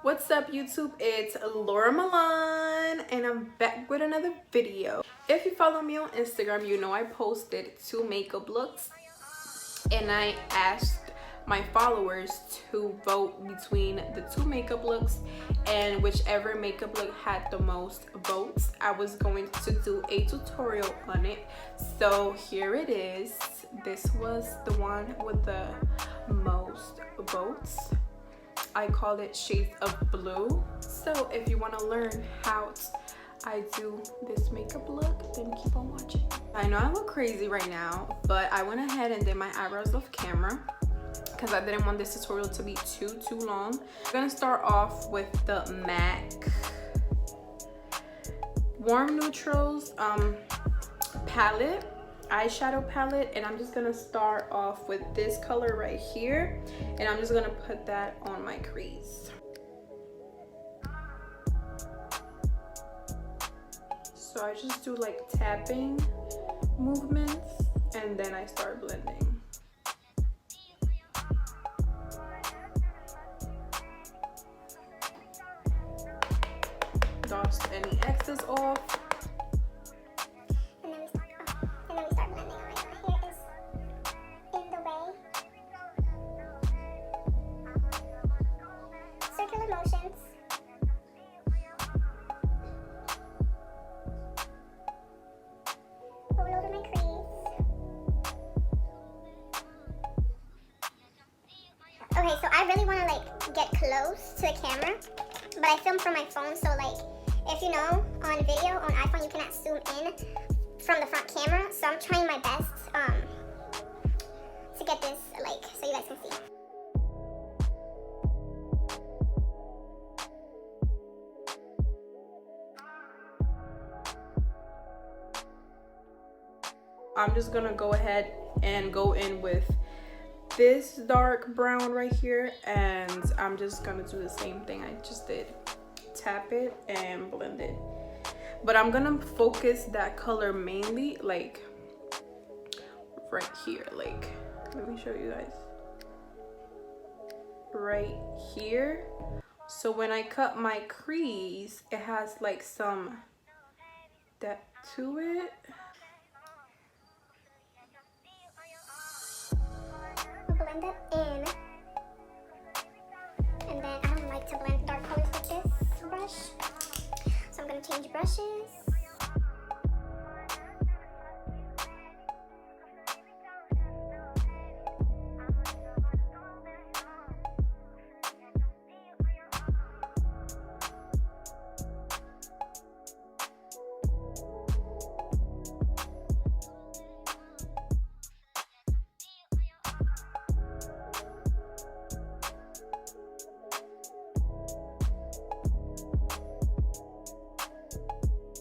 What's up YouTube? It's Laura Milan and I'm back with another video. If you follow me on Instagram, you know I posted 2 makeup looks and I asked my followers to vote between the 2 makeup looks, and whichever makeup look had the most votes, I was going to do a tutorial on it. So here it is. This was the one with the most votes. I call it Shades of Blue. So if you want to learn how I do this makeup look, then keep on watching. I know I look crazy right now, but I went ahead and did my eyebrows off camera because I didn't want this tutorial to be too long. I'm gonna start off with the MAC Warm Neutrals palette, eyeshadow palette, and I'm just gonna start off with this color right here, and I'm just gonna put that on my crease. So I just do like tapping movements and then I start blending. Dust any excess off. And then we start blending. Alright, my hair is in the way. Circular motions. Roll over my crease. Okay, so I really want to like get close to the camera, but I film from my phone, so like, if you know, on video, on iPhone, you cannot zoom in from the front camera, so I'm trying my best to get this, like, so you guys can see. I'm just gonna go ahead and go in with this dark brown right here, and I'm just gonna do the same thing I just did. Tap it and blend it, but I'm gonna focus that color mainly like right here. Like, let me show you guys right here, so when I cut my crease it has like some depth to it. Blend it in, and then I don't like to blend dark colors with this brush, so I'm going to change brushes.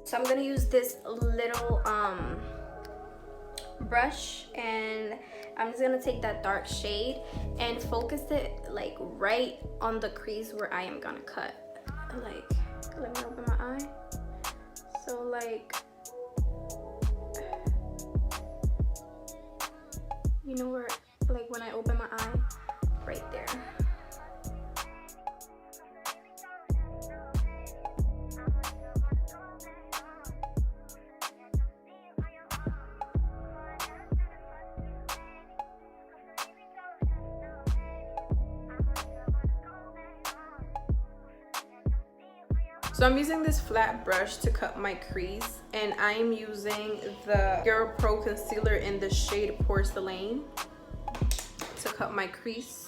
So I'm gonna use this little brush, and I'm just gonna take that dark shade and focus it like right on the crease where I am gonna cut. Like, let me open my eye. So like, you know where, like when I open my eye, right there. So I'm using this flat brush to cut my crease, and I'm using the Girl Pro concealer in the shade Porcelain to cut my crease.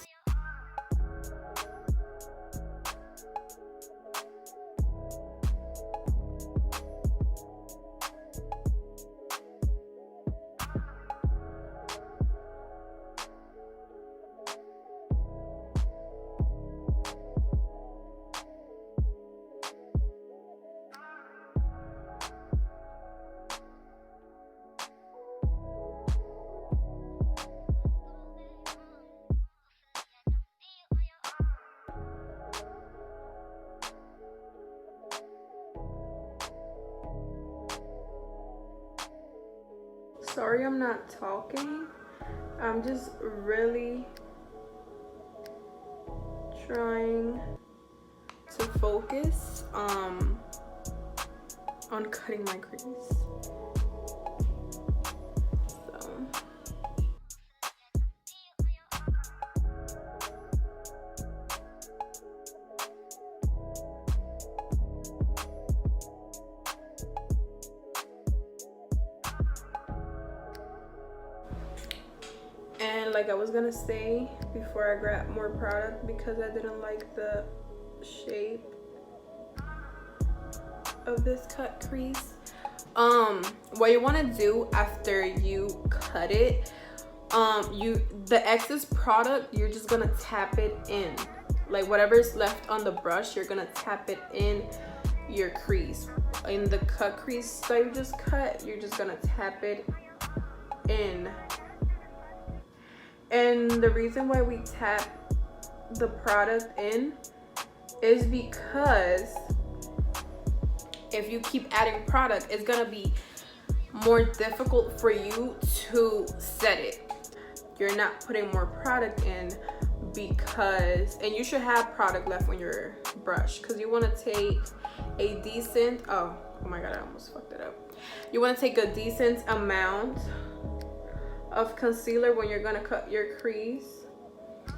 Sorry I'm not talking. I'm just really trying to focus on cutting my crease. And like I was gonna say before I grabbed more product, because I didn't like the shape of this cut crease, what you want to do after you cut it, the excess product, you're just gonna tap it in, like whatever's left on the brush, you're gonna tap it in your crease, in the cut crease that you just cut. You're just gonna tap it in. And the reason why we tap the product in is because if you keep adding product, it's gonna be more difficult for you to set it. You're not putting more product in because, and you should have product left on your brush, because you want to take a decent, oh my god, I almost fucked it up. You want to take a decent amount of concealer when you're gonna cut your crease.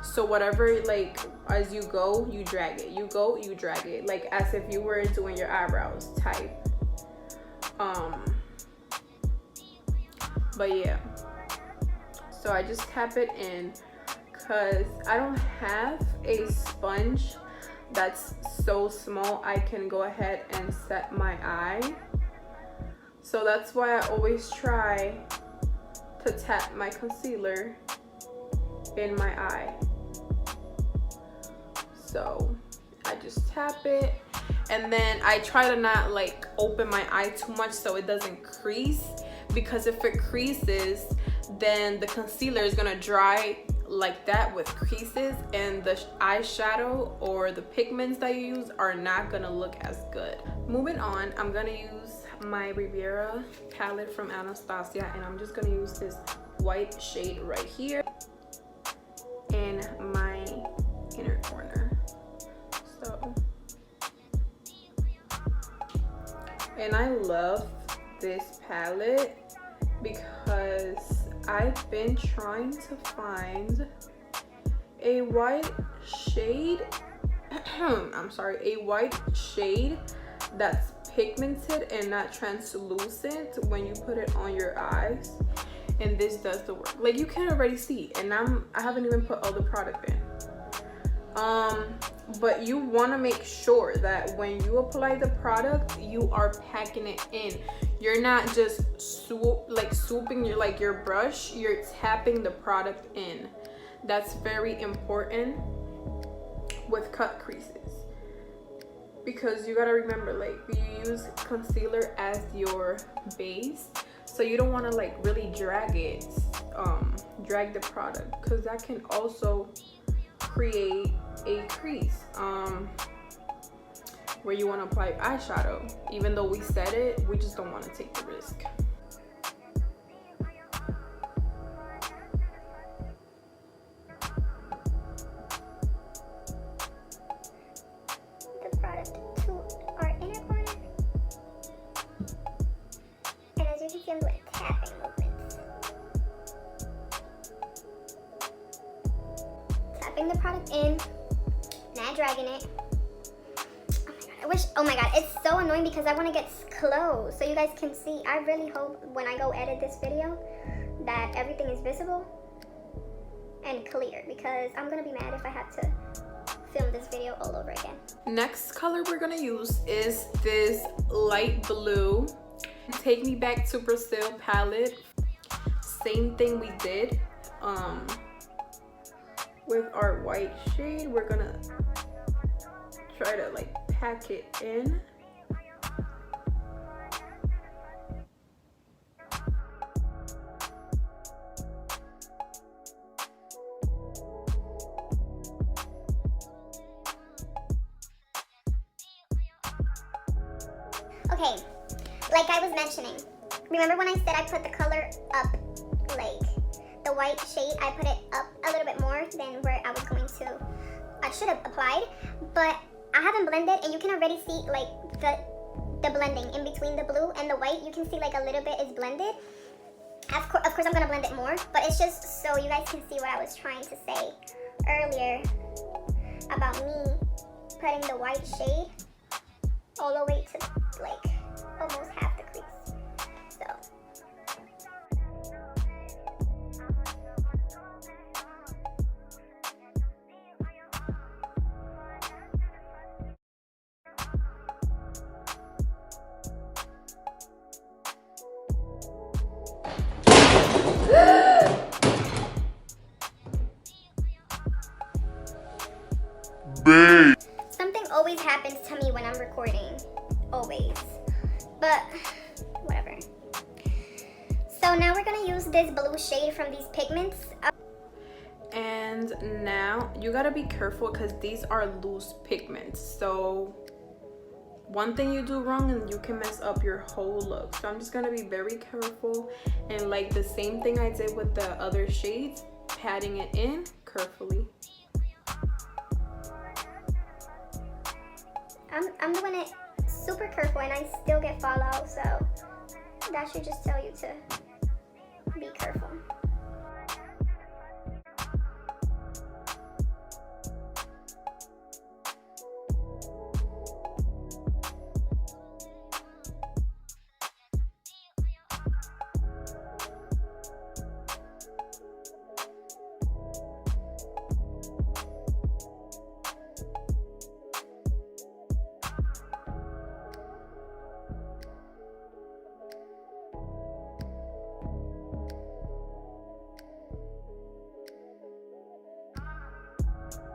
So whatever, like as you go, you drag it, you go, you drag it, like as if you were doing your eyebrows type. But yeah, so I just tap it in because I don't have a sponge that's so small I can go ahead and set my eye. So that's why I always try to tap my concealer in my eye. So I just tap it, and then I try to not like open my eye too much so it doesn't crease, because if it creases, then the concealer is gonna dry like that with creases, and the eyeshadow or the pigments that you use are not gonna look as good. Moving on, I'm gonna use my Riviera palette from Anastasia, and I'm just gonna use this white shade right here in my inner corner. So, and I love this palette because I've been trying to find a white shade I'm sorry, a white shade that's pigmented and not translucent when you put it on your eyes, and this does the work. Like you can already see, and I haven't even put all the product in. But you want to make sure that when you apply the product, you are packing it in. You're not just swooping your brush, you're tapping the product in. That's very important with cut creases, because you gotta remember, like, you use concealer as your base, so you don't want to like really drag the product, because that can also create a crease where you want to apply eyeshadow. Even though we set it, we just don't want to take the risk. The product to our inner corner, and as you can see, I'm doing tapping movements. Tapping the product in, not dragging it. Oh my god, it's so annoying because I want to get close so you guys can see. I really hope when I go edit this video that everything is visible and clear, because I'm gonna be mad if I have to film this video all over again. Next color we're gonna use is this light blue Take Me Back to Brazil palette. Same thing we did with our white shade. We're gonna try to like pack it in. Okay, like I was mentioning, remember when I said I put the color up, like the white shade, I put it up a little bit more than where I was going to, I should have applied, but I haven't blended, and you can already see like the blending in between the blue and the white. You can see like a little bit is blended. Of course I'm gonna blend it more, but it's just so you guys can see what I was trying to say earlier about me putting the white shade all the way to like almost half the crease. So something always happens to me when I'm recording, always, but whatever. So now we're gonna use this blue shade from these pigments. And now you gotta be careful because these are loose pigments, so one thing you do wrong and you can mess up your whole look. So I'm just gonna be very careful, and like the same thing I did with the other shades, patting it in carefully. I'm doing it super careful and I still get fallout, so that should just tell you to be careful.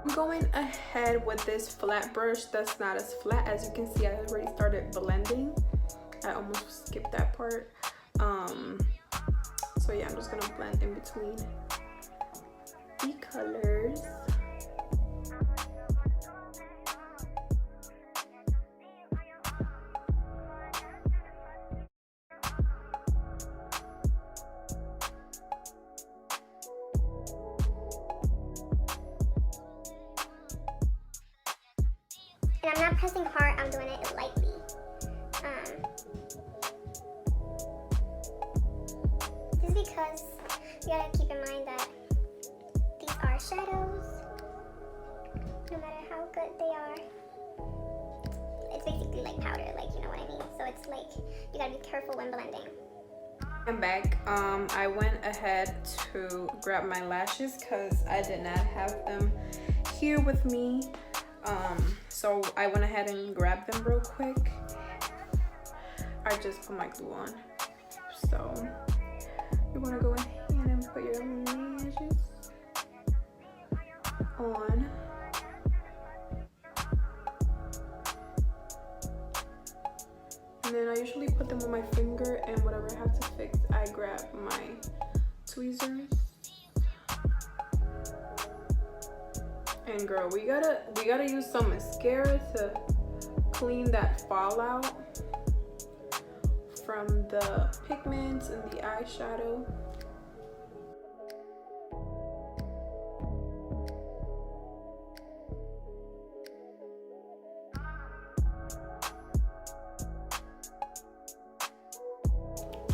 I'm going ahead with this flat brush that's not as flat. As you can see, I already started blending. I almost skipped that part. So yeah, I'm just gonna blend in between the colors. And I'm not pressing hard, I'm doing it lightly. Just because you gotta keep in mind that these are shadows. No matter how good they are. It's basically like powder, like, you know what I mean? So it's like, you gotta be careful when blending. I'm back. I went ahead to grab my lashes because I did not have them here with me. So I went ahead and grabbed them real quick. I just put my glue on. So you want to go ahead and put your lashes on. And then I usually put them on my finger, and whatever I have to fix, I grab my tweezers. And girl, we gotta use some mascara to clean that fallout from the pigments and the eyeshadow.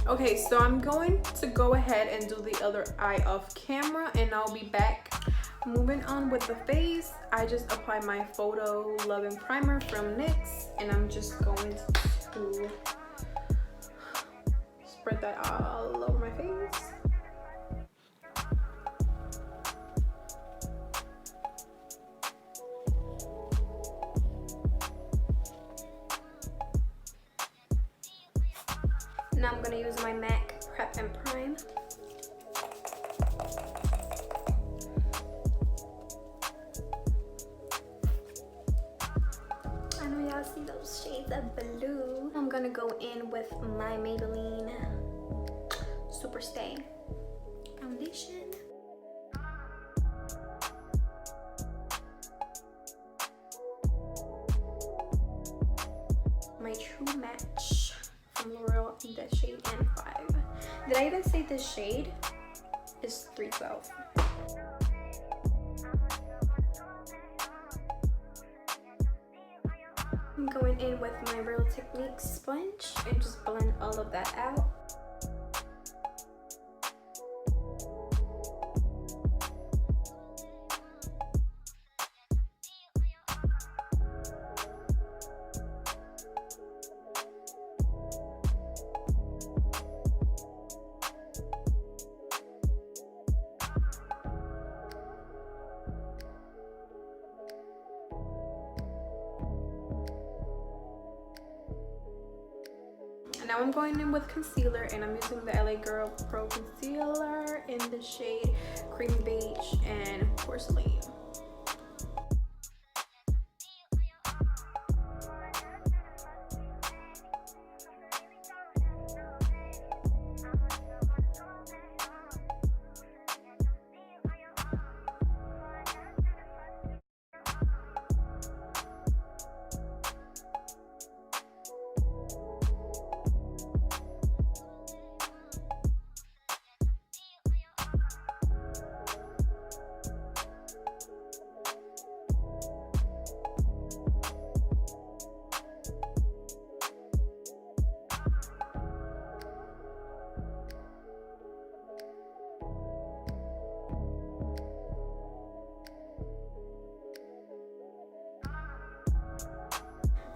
Okay, so I'm going to go ahead and do the other eye off camera, and I'll be back. Moving on with the face, I just applied my Photo Loving Primer from NYX, and I'm just going to spread that all over my face. Now I'm going to use my MAC Prep and Prime. I know y'all see those shades of blue. I'm going to go in with my Maybelline Super Stay foundation. My True Match from L'Oreal in the shade N5. Did I even say this shade is 312? I'm going in with my Real Technique sponge and just blend all of that out. Now I'm going in with concealer, and I'm using the LA Girl Pro Concealer in the shade Cream Beige and Porcelain.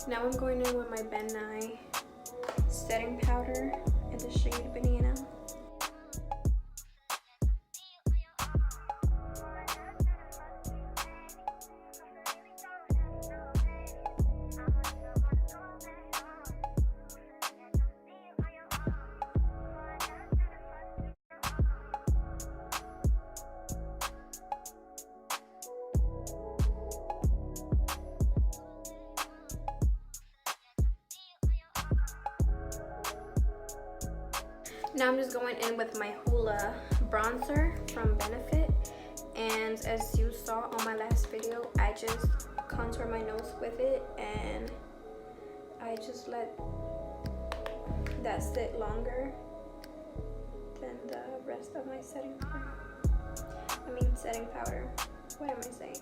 Now I'm going in with my Ben Nye setting powder in the shade Banana. Now I'm just going in with my Hoola bronzer from Benefit, and as you saw on my last video, I just contour my nose with it, and I just let that sit longer than the rest of my setting powder. What am I saying?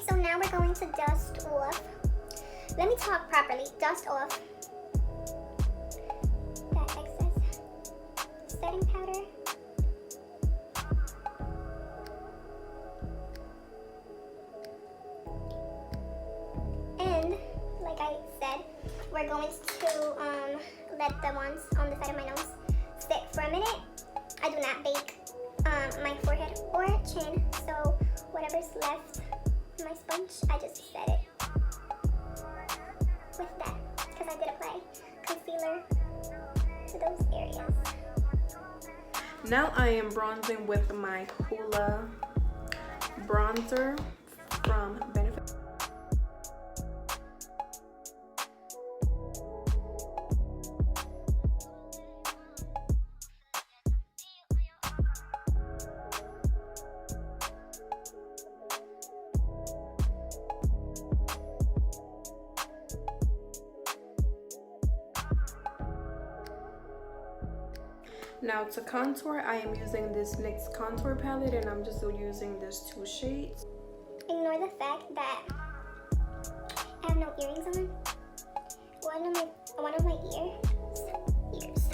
So now we're going to dust off. Let me talk properly. Dust off that excess setting powder. And like I said, we're going to let the ones on the side of my nose sit for a minute. I do not bake my forehead or chin, so whatever's left my sponge, I just set it with that because I did apply concealer to those areas. Now I am bronzing with my Hoola bronzer from Benefit. Now to contour, I am using this NYX contour palette, and I'm just using this 2 shades. Ignore the fact that I have no earrings on. One of my ears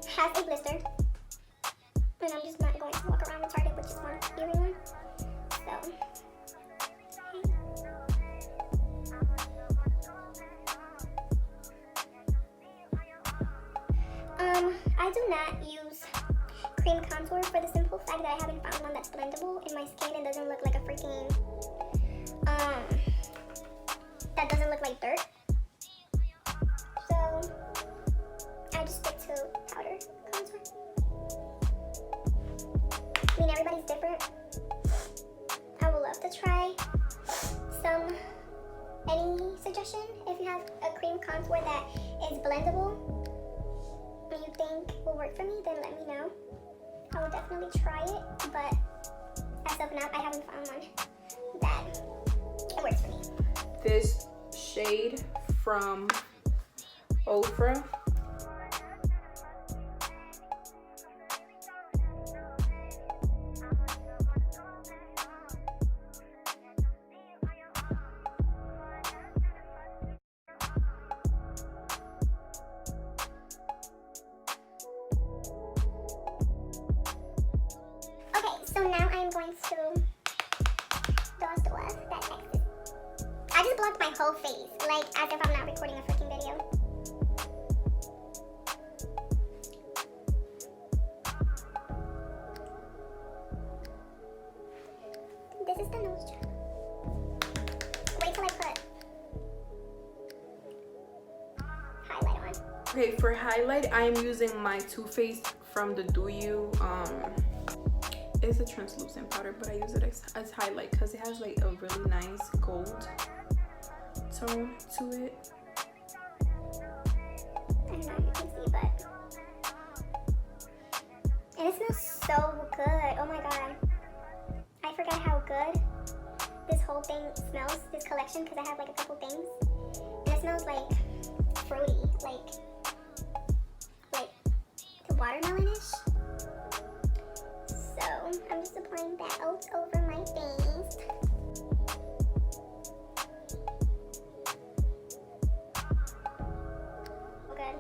has a blister, and I'm just not going to walk around in Target with just one earring on. So. I do not use cream contour for the simple fact that I haven't found one that's blendable in my skin and doesn't look like a freaking, that doesn't look like dirt. So, I just stick to powder contour. I mean, everybody's different. I would love to try any suggestion if you have a cream contour that is blendable and you think will work for me, then let me know. I will definitely try it, but as of now, I haven't found one that it works for me. This shade from Ofra. So now I'm going to that text. I just blocked my whole face, like as if I'm not recording a freaking video. This is the nose job. Wait till I put highlight on. Okay, for highlight, I am using my Too Faced from the Do You. It's a translucent powder, but I use it as highlight because it has like a really nice gold tone to it. I don't know if you can see, but and it smells so good. Oh my god, I forgot how good this whole thing smells, this collection, because I have like a couple things, and it smells like fruity, like watermelonish. So I'm just applying that all over my face. Good.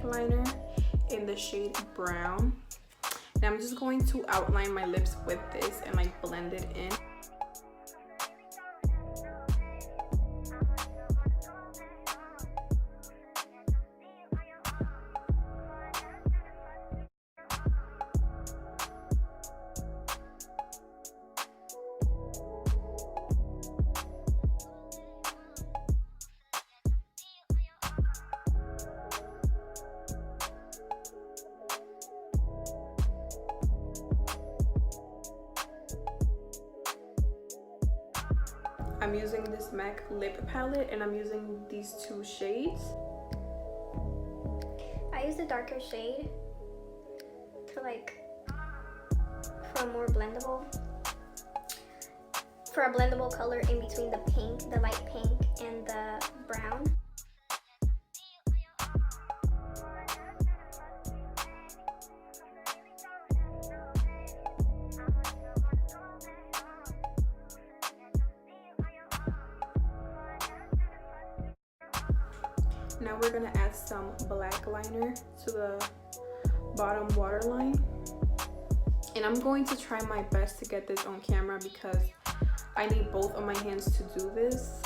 Liner in the shade Brown. Now I'm just going to outline my lips with this and like blend it in. I'm using this MAC lip palette and I'm using these two shades. I use the darker shade to like for a more blendable, for a blendable color in between the pink, the light pink, and the brown. Now we're gonna add some black liner to the bottom waterline. And I'm going to try my best to get this on camera because I need both of my hands to do this.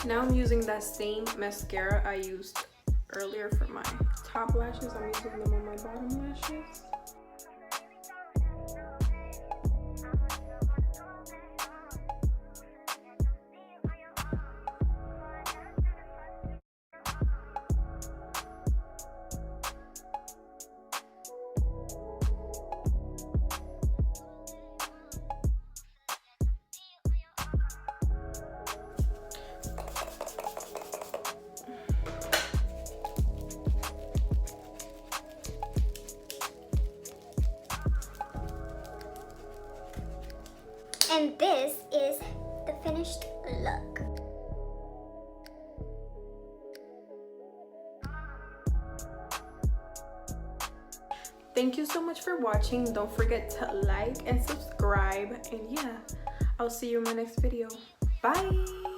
Now I'm using that same mascara I used earlier for my top lashes. I'm using them on my bottom lashes. And this is the finished look. Thank you so much for watching. Don't forget to like and subscribe. And yeah, I'll see you in my next video. Bye!